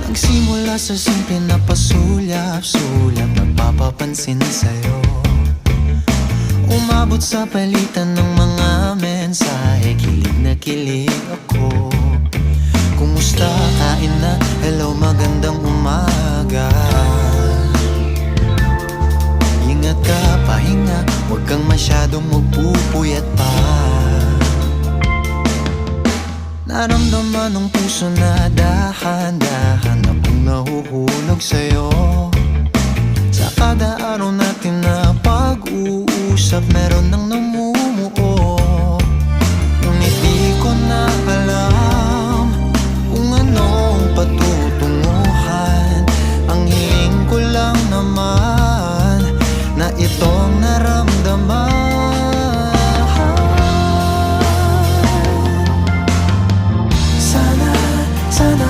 Nagsimula sa simple na pasulyap-sulyap, nagpapapansin sa'yo. Umabot sa palitan ng mga mensahe, kilig na kilig ako. Kumusta, kain na, hello, magandang umaga. Ingat ka, pahinga, huwag kang masyadong magpupuyat pa. Naramdaman ng puso na dahan-dahan akong nahuhulog sa'yo. Sa kada araw natin na pag-uusap, meron nang namumuo. Ngunit di ko na alam